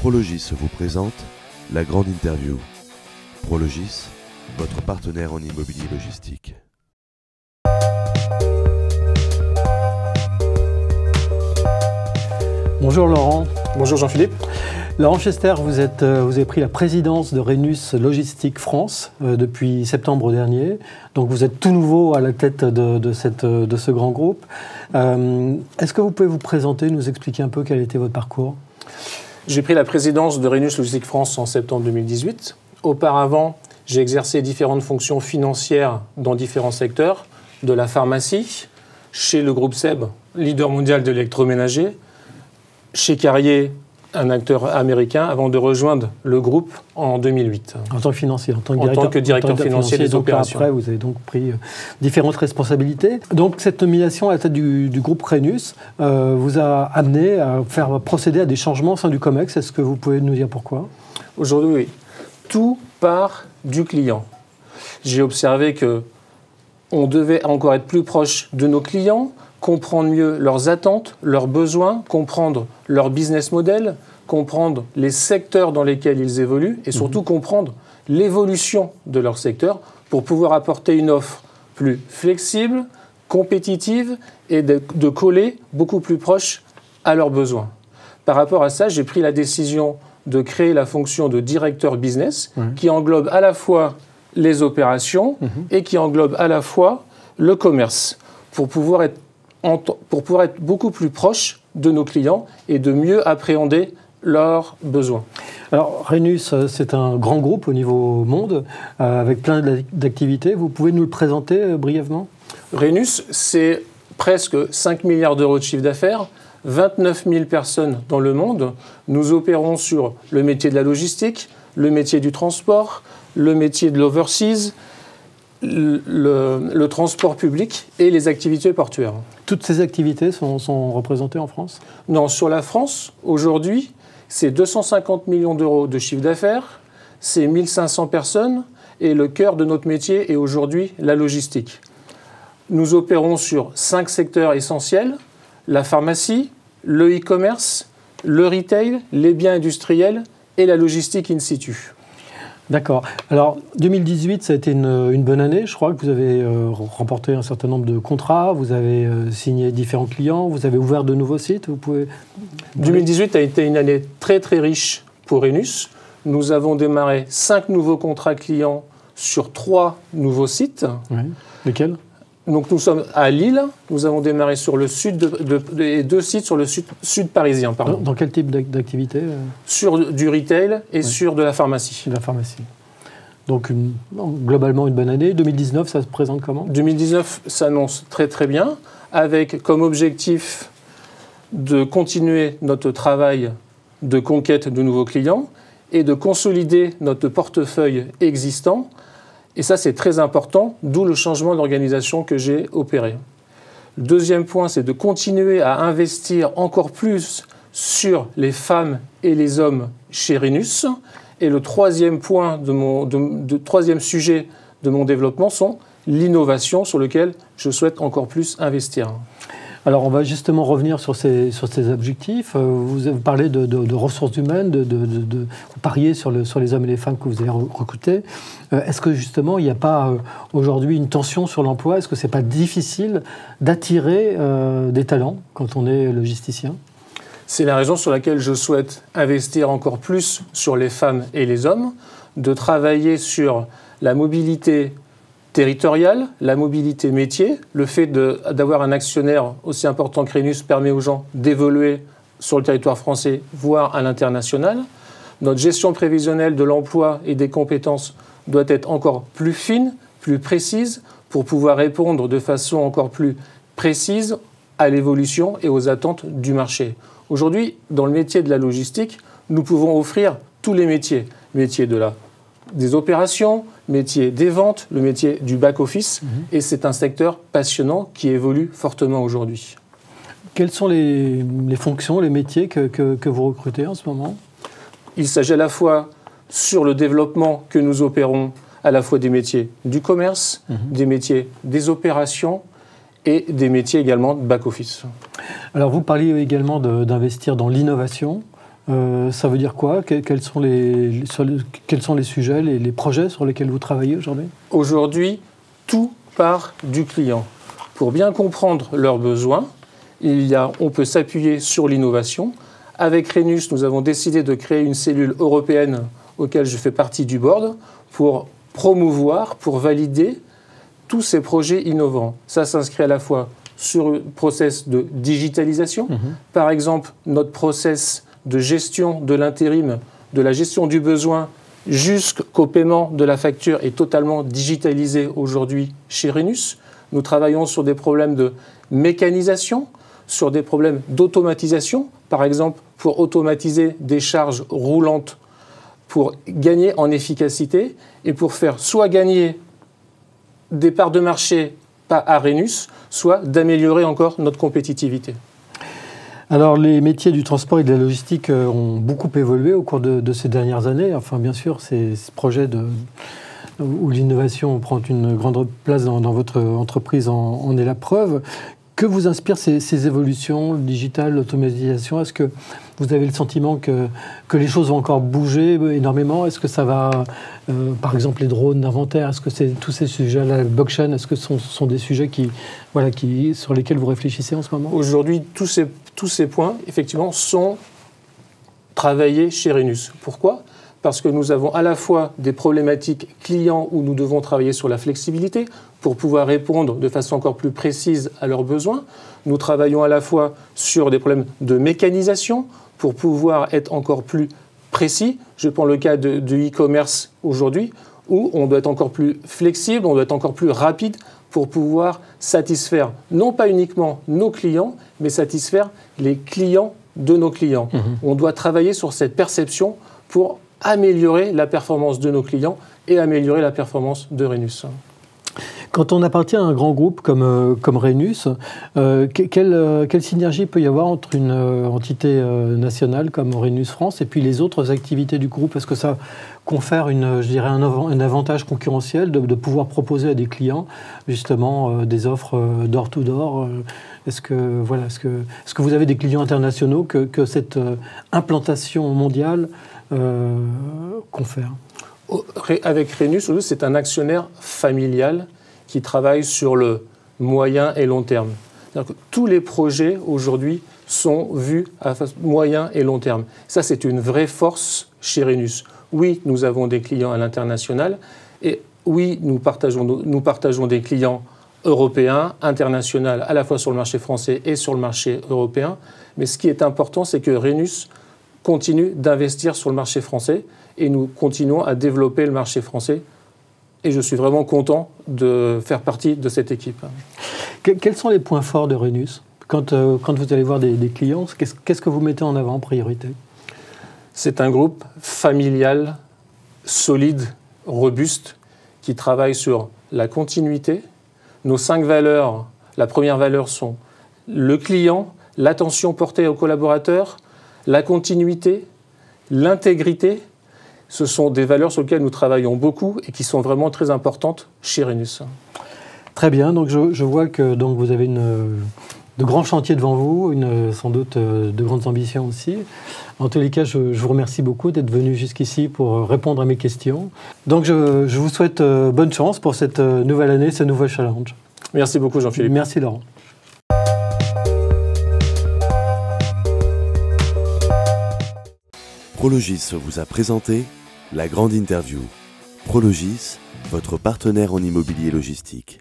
Prologis vous présente la grande interview. Prologis, votre partenaire en immobilier logistique. Bonjour Laurent. Bonjour Jean-Philippe. Laurent Chester, vous avez pris la présidence de Rhenus Logistique France depuis septembre dernier. Donc vous êtes tout nouveau à la tête de ce grand groupe. Est-ce que vous pouvez vous présenter, nous expliquer un peu quel était votre parcours ? J'ai pris la présidence de Rhenus Logistique France en septembre 2018. Auparavant, j'ai exercé différentes fonctions financières dans différents secteurs, de la pharmacie, chez le groupe SEB, leader mondial de l'électroménager, chez Carrier, un acteur américain, avant de rejoindre le groupe en 2008. En tant que financier, en tant que directeur financier des opérations. Après, vous avez donc pris différentes responsabilités. Donc cette nomination à la tête du groupe Rhenus vous a amené à faire procéder à des changements au sein du COMEX. Est-ce que vous pouvez nous dire pourquoi ? Aujourd'hui, oui. Tout part du client. J'ai observé qu'on devait encore être plus proche de nos clients, comprendre mieux leurs attentes, leurs besoins, comprendre leur business model, comprendre les secteurs dans lesquels ils évoluent et surtout comprendre l'évolution de leur secteur pour pouvoir apporter une offre plus flexible, compétitive et de coller beaucoup plus proche à leurs besoins. Par rapport à ça, j'ai pris la décision de créer la fonction de directeur business qui englobe à la fois les opérations et qui englobe à la fois le commerce pour pouvoir être beaucoup plus proche de nos clients et de mieux appréhender leurs besoins. Alors, Rhenus, c'est un grand groupe au niveau monde, avec plein d'activités. Vous pouvez nous le présenter brièvement ? Rhenus, c'est presque 5 milliards d'euros de chiffre d'affaires, 29 000 personnes dans le monde. Nous opérons sur le métier de la logistique, le métier du transport, le métier de l'overseas, le transport public et les activités portuaires. Toutes ces activités sont représentées en France ? Non, sur la France, aujourd'hui, c'est 250 millions d'euros de chiffre d'affaires, c'est 1500 personnes et le cœur de notre métier est aujourd'hui la logistique. Nous opérons sur 5 secteurs essentiels, la pharmacie, le e-commerce, le retail, les biens industriels et la logistique in situ. D'accord. Alors, 2018, ça a été une bonne année. Je crois que vous avez remporté un certain nombre de contrats, vous avez signé différents clients, vous avez ouvert de nouveaux sites. Vous pouvez... 2018 a été une année très très riche pour Rhenus. Nous avons démarré 5 nouveaux contrats clients sur 3 nouveaux sites. Oui. Lesquels ? Donc nous sommes à Lille, nous avons démarré sur le sud et 2 sites sur le sud parisien. Pardon. Dans quel type d'activité ? Sur du retail et sur de la pharmacie. De la pharmacie. Donc globalement une bonne année. 2019, ça se présente comment ? 2019 s'annonce très très bien, avec comme objectif de continuer notre travail de conquête de nouveaux clients et de consolider notre portefeuille existant. Et ça, c'est très important, d'où le changement d'organisation que j'ai opéré. Le deuxième point, c'est de continuer à investir encore plus sur les femmes et les hommes chez Rhenus. Et le troisième point, troisième sujet de mon développement sont l'innovation sur lequel je souhaite encore plus investir. Alors, on va justement revenir sur ces objectifs. Vous parlez de ressources humaines, vous pariez sur les hommes et les femmes que vous avez recrutés. Est-ce que justement, il n'y a pas aujourd'hui une tension sur l'emploi ? Est-ce que ce n'est pas difficile d'attirer des talents quand on est logisticien ? C'est la raison sur laquelle je souhaite investir encore plus sur les femmes et les hommes, de travailler sur la mobilité territoriale, la mobilité métier. Le fait d'avoir un actionnaire aussi important que Rhenus permet aux gens d'évoluer sur le territoire français, voire à l'international. Notre gestion prévisionnelle de l'emploi et des compétences doit être encore plus fine, plus précise, pour pouvoir répondre de façon encore plus précise à l'évolution et aux attentes du marché. Aujourd'hui, dans le métier de la logistique, nous pouvons offrir tous les métiers. Métier des opérations, métier des ventes, le métier du back-office. Et c'est un secteur passionnant qui évolue fortement aujourd'hui. Quelles sont les fonctions, les métiers que vous recrutez en ce moment ? Il s'agit à la fois sur le développement que nous opérons, à la fois des métiers du commerce, des métiers des opérations et des métiers également de back-office. Alors vous parliez également d'investir dans l'innovation. Ça veut dire quoi? Quels sont les sujets, les projets sur lesquels vous travaillez aujourd'hui? Aujourd'hui, tout part du client. Pour bien comprendre leurs besoins, on peut s'appuyer sur l'innovation. Avec Rhenus, nous avons décidé de créer une cellule européenne auquel je fais partie du board pour promouvoir, pour valider tous ces projets innovants. Ça s'inscrit à la fois sur le process de digitalisation. Par exemple, notre process de gestion de l'intérim, de la gestion du besoin jusqu'au paiement de la facture est totalement digitalisé aujourd'hui chez Rhenus. Nous travaillons sur des problèmes de mécanisation, sur des problèmes d'automatisation, par exemple pour automatiser des charges roulantes, pour gagner en efficacité et pour faire soit gagner des parts de marché à Rhenus, soit d'améliorer encore notre compétitivité. Alors, les métiers du transport et de la logistique ont beaucoup évolué au cours de ces dernières années. Enfin, bien sûr, ces projets où l'innovation prend une grande place dans votre entreprise en est la preuve. Que vous inspirent ces évolutions, le digital, l'automatisation? Est-ce que vous avez le sentiment que les choses vont encore bouger énormément? Est-ce que ça va, par exemple, les drones d'inventaire, est-ce que tous ces sujets-là, la blockchain, est-ce que ce sont des sujets sur lesquels vous réfléchissez en ce moment? Aujourd'hui, tous ces points, effectivement, sont travaillés chez Rhenus. Pourquoi? Parce que nous avons à la fois des problématiques clients où nous devons travailler sur la flexibilité pour pouvoir répondre de façon encore plus précise à leurs besoins. Nous travaillons à la fois sur des problèmes de mécanisation pour pouvoir être encore plus précis. Je prends le cas du e-commerce aujourd'hui où on doit être encore plus flexible, on doit être encore plus rapide pour pouvoir satisfaire non pas uniquement nos clients, mais satisfaire les clients de nos clients. On doit travailler sur cette perception pour améliorer la performance de nos clients et améliorer la performance de Rhenus. Quand on appartient à un grand groupe comme Rhenus, quelle synergie peut y avoir entre une entité nationale comme Rhenus France et puis les autres activités du groupe? Est-ce que ça confère un avantage concurrentiel de pouvoir proposer à des clients justement des offres door-to-door? Est-ce que vous avez des clients internationaux que cette implantation mondiale confère? Avec Rhenus, c'est un actionnaire familial qui travaille sur le moyen et long terme. C'est-à-dire que tous les projets aujourd'hui sont vus à moyen et long terme. Ça, c'est une vraie force chez Rhenus. Oui, nous avons des clients à l'international et oui, nous partageons des clients européens, internationaux, à la fois sur le marché français et sur le marché européen. Mais ce qui est important, c'est que Rhenus continue d'investir sur le marché français et nous continuons à développer le marché français. Et je suis vraiment content de faire partie de cette équipe. Quels sont les points forts de Rhenus? Quand vous allez voir des clients, qu'est-ce que vous mettez en avant en priorité? C'est un groupe familial, solide, robuste, qui travaille sur la continuité. Nos 5 valeurs, la première valeur sont le client, l'attention portée aux collaborateurs, la continuité, l'intégrité. Ce sont des valeurs sur lesquelles nous travaillons beaucoup et qui sont vraiment très importantes chez Rhenus. Très bien, donc je vois que vous avez de grands chantiers devant vous, sans doute de grandes ambitions aussi. En tous les cas, je vous remercie beaucoup d'être venu jusqu'ici pour répondre à mes questions. Donc je vous souhaite bonne chance pour cette nouvelle année, ce nouveau challenge. Merci beaucoup Jean-Philippe. Merci Laurent. Prologis vous a présenté la grande interview. Prologis, votre partenaire en immobilier logistique.